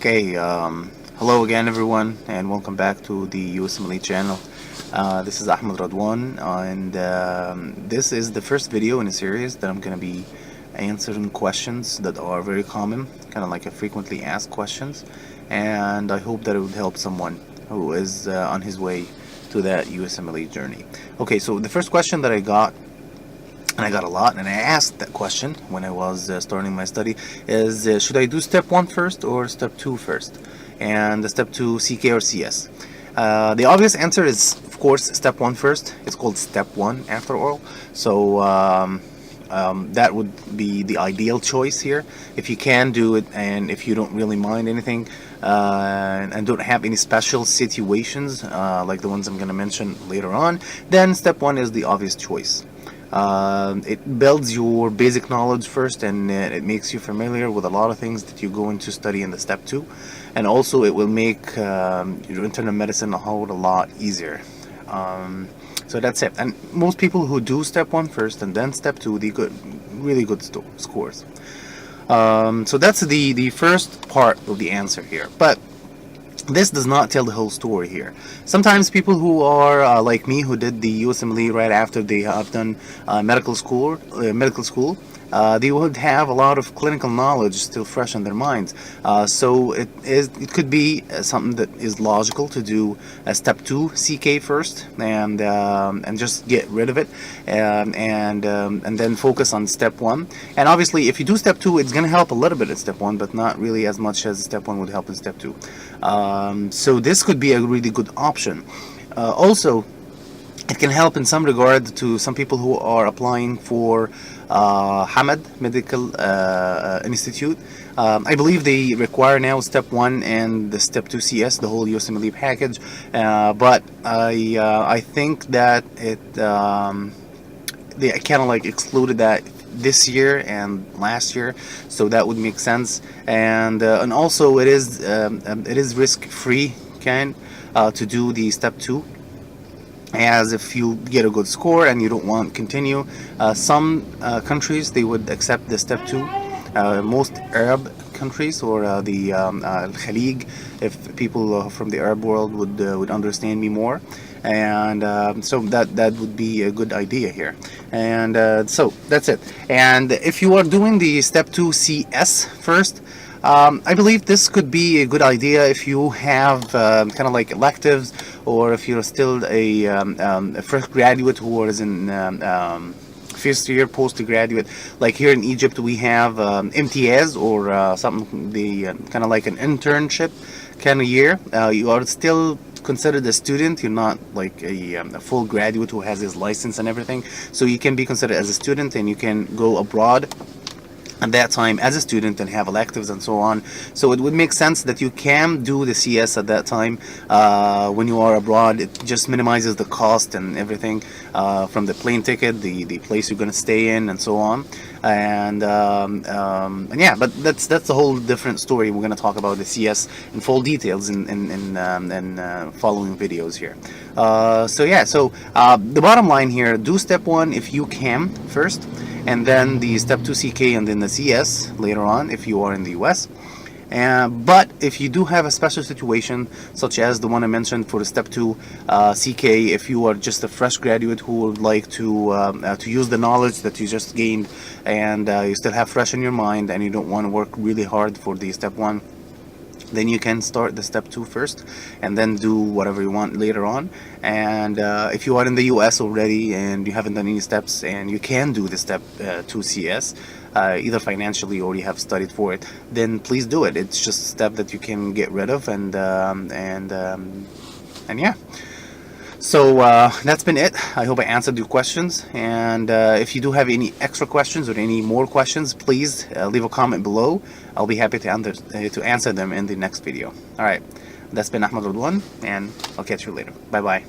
Okay, hello again everyone and welcome back to the USMLE channel. This is Ahmed Radwan and this is the first video in a series that I'm going to be answering questions that are very common, kind of like a frequently asked questions, and I hope that it would help someone who is on his way to that USMLE journey. Okay, so the first question that I got, and I got a lot, and I asked that question when I was starting my study, is should I do step 1 first or step 2 first? And the step 2, CK or CS? The obvious answer is, of course, step 1 first. It's called step 1 after all. So that would be the ideal choice here. If you can do it, and if you don't really mind anything, and don't have any special situations like the ones I'm going to mention later on, then step 1 is the obvious choice. It builds your basic knowledge first, and it makes you familiar with a lot of things that you're going to study in the step 2, and also it will make your internal medicine a whole lot easier. So that's it. And most people who do step 1 first and then step 2, they get really good scores. So that's the first part of the answer here. But this does not tell the whole story here. Sometimes people who are like me, who did the USMLE right after they have done medical school, they would have a lot of clinical knowledge still fresh in their minds. So it could be something that is logical to do a step 2 CK first, and just get rid of it, and then focus on step 1. And obviously, if you do step 2, it's going to help a little bit in step 1, but not really as much as step 1 would help in step 2. So this could be a really good option. Also, it can help in some regard to some people who are applying for Hamad Medical Institute. I believe they require now step 1 and the step 2 CS, the whole USMLE package. But I think that they kind of like excluded that this year and last year, so that would make sense. And also it is risk free to do the step 2, as if you get a good score and you don't want to continue. Some countries, they would accept the step 2. Most Arab countries, or the Khalij, if people from the Arab world would understand me more. And so that would be a good idea here. And so that's it. And if you are doing the step 2 CS first, I believe this could be a good idea if you have kind of like electives, or if you're still a fresh graduate who is in first year postgraduate. Like here in Egypt, we have MTS, or something, the kind of like an internship kind of year. You are still considered a student. You're not like a full graduate who has his license and everything. So you can be considered as a student, and you can go abroad at that time as a student and have electives and so on. So it would make sense that you can do the CS at that time when you are abroad. It just minimizes the cost and everything, from the plane ticket, the place you're going to stay in, and so on. And yeah, but that's a whole different story. We're going to talk about the CS in full details in following videos here. So yeah, so the bottom line here: do step 1 if you can first, and then the step 2 CK, and then the CS later on if you are in the US. But if you do have a special situation, such as the one I mentioned for the step 2 CK, if you are just a fresh graduate who would like to use the knowledge that you just gained, and you still have fresh in your mind, and you don't want to work really hard for the step 1, then you can start the step 2 first, and then do whatever you want later on. And if you are in the US already and you haven't done any steps, and you can do the step 2 CS, either financially or you have studied for it, then please do it. It's just a step that you can get rid of, and yeah. So that's been it. I hope I answered your questions, and if you do have any extra questions or any more questions, please leave a comment below. I'll be happy to answer them in the next video. Alright, that's been Ahmed Radwan, and I'll catch you later. Bye bye.